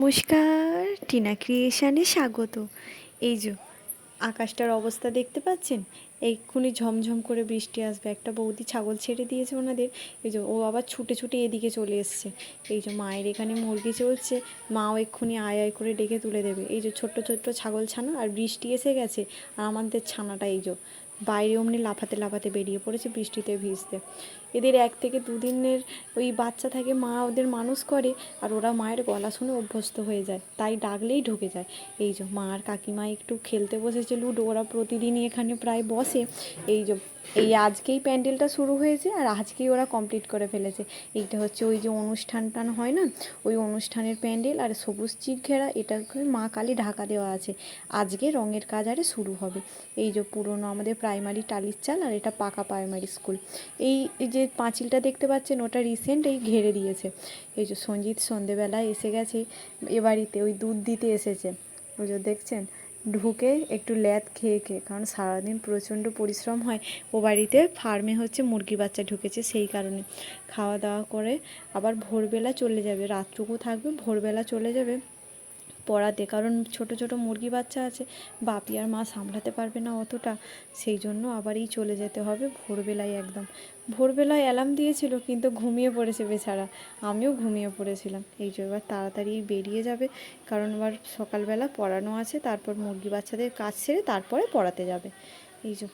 নমস্কার, টিনা ক্রিয়েশনে স্বাগত। এই যে আকাশটার অবস্থা দেখতে পাচ্ছেন, এক্ষুনি ঝমঝম করে বৃষ্টি আসবে। একটা বৌদি ছাগল ছেড়ে দিয়েছে ওনাদের, এই যে ও আবার ছুটে ছুটে এদিকে চলে এসছে। এই যে মায়ের এখানে মুরগি চলছে, মাও এক্ষুনি আয় আয় করে ডেকে তুলে দেবে। এই যে ছোট্ট ছোট্ট ছাগল ছানা, আর বৃষ্টি এসে গেছে, আর আমাদের ছানাটা এই যে বাইরে অমনি লাফাতে লাফাতে বেরিয়ে পড়েছে বৃষ্টিতে ভিজতে। এদের 1 থেকে 2 দিনের ওই বাচ্চা থাকে, মা ওদের মানুষ করে, আর ওরা মায়ের গলা শুনে অভ্যস্ত হয়ে যায়, তাই ডাকলেই ঢুকে যায়। এই যে মা আর কাকিমা একটু খেলতে বসেছে লুডো, ওরা প্রতিদিনই এখানে প্রায় বসে। এই যে এই আজকেই প্যান্ডেলটা শুরু হয়েছে, আর আজকেই ওরা কমপ্লিট করে ফেলেছে। এইটা হচ্ছে ওই যে অনুষ্ঠান টান হয় না, ওই অনুষ্ঠানের প্যান্ডেল, আর সবুজ চিক ঘেরা, এটাকে মা কালী ঢাকা দেওয়া আছে। আজকে রঙের কাজ আরে শুরু হবে। এই যে পুরনো আমাদের প্রাইমারি টালির চাল, আর এটা পাকা প্রাইমারি স্কুল। এই যে পাঁচিলটা দেখতে পাচ্ছেন, ওটা রিসেন্ট এই ঘেরে দিয়েছে। এই যে সঞ্জিত সন্ধেবেলায় এসে গেছে এ বাড়িতে, ওই দুধ দিতে এসেছে। ওই যে দেখছেন, ঢুকে একটু ল্যাদ খেয়ে খেয়ে, কারণ সারাদিন প্রচণ্ড পরিশ্রম হয় ও বাড়িতে। ফার্মে হচ্ছে মুরগি বাচ্চা ঢুকেছে, সেই কারণে খাওয়া দাওয়া করে আবার ভোরবেলা চলে যাবে, রাতটুকু থাকবে, ভোরবেলা চলে যাবে পড়াতে। কারণ ছোট ছোট মুরগি বাচ্চা আছে, বাপি আর মা সামলাতে পারবে না অতটা, সেই জন্য আবারই চলে যেতে হবে ভোরবেলায়। একদম ভোরবেলায় অ্যালার্ম দিয়েছিল, কিন্তু ঘুমিয়ে পড়েছে বেচারা, আমিও ঘুমিয়ে পড়েছিলাম। এই যে এবার তাড়াতাড়ি বেরিয়ে যাবে, কারণ এবার সকালবেলা পড়ানো আছে, তারপর মুরগি বাচ্চাদের কাজ সেরে তারপরে পড়াতে যাবে। এই যে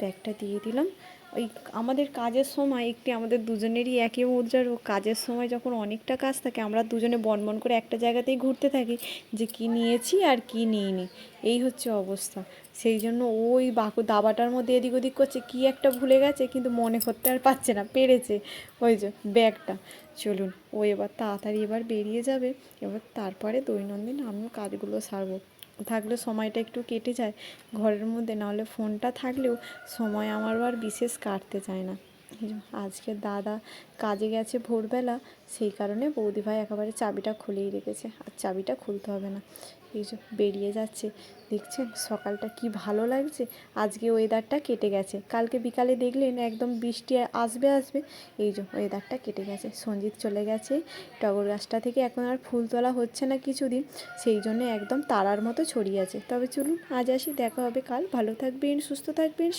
ব্যাগটা দিয়ে দিলাম। ওই আমাদের কাজের সময় একটি, আমাদের দুজনেরই একই মুদ্রার, ও কাজের সময় যখন অনেকটা কাজ থাকে, আমরা দুজনে বনবন করে একটা জায়গাতেই ঘুরতে থাকি যে কি নিয়েছি আর কি নিইনি, এই হচ্ছে অবস্থা। সেই জন্য ওই দাবাটার মধ্যে এদিক ওদিক করছে, কি একটা ভুলে গেছে, কিন্তু মনে করতে আর পারছে না, পেরেছে ওই যে ব্যাগটা। চলুন, ও এবার তাড়াতাড়ি এবার বেরিয়ে যাবে, এবার তারপরে দৈনন্দিন আমিও কাজগুলো সারবো। থাকলে সময়টা একটু কেটে যায় ঘরের মধ্যে, নাহলে ফোনটা থাকলেও সময় আমার আর বিশেষ কাটতে চায় না। আজকে দাদা কাজে গেছে ভোরবেলা, সেই কারণে বৌদিভাই একেবারে চাবিটা খুলেই রেখেছে, আর চাবিটা খুলতে হবে না। এই যে বেরিয়ে যাচ্ছে, দেখছেন সকালটা কি ভালো লাগছে। আজকে ওয়েদারটা কেটে গেছে, কালকে বিকালে দেখলেন একদম বৃষ্টি আসবে আসবে, এই যে ওয়েদারটা কেটে গেছে। সঞ্জিত চলে গেছে টগর গাছটা থেকে, এখন আর ফুল তোলা হচ্ছে না কিছুদিন, সেই জন্য একদম তারার মতো ছড়িয়ে আছে। তবে চলুন আজ আসি, দেখা হবে কাল। ভালো থাকবেন, সুস্থ থাকবেন।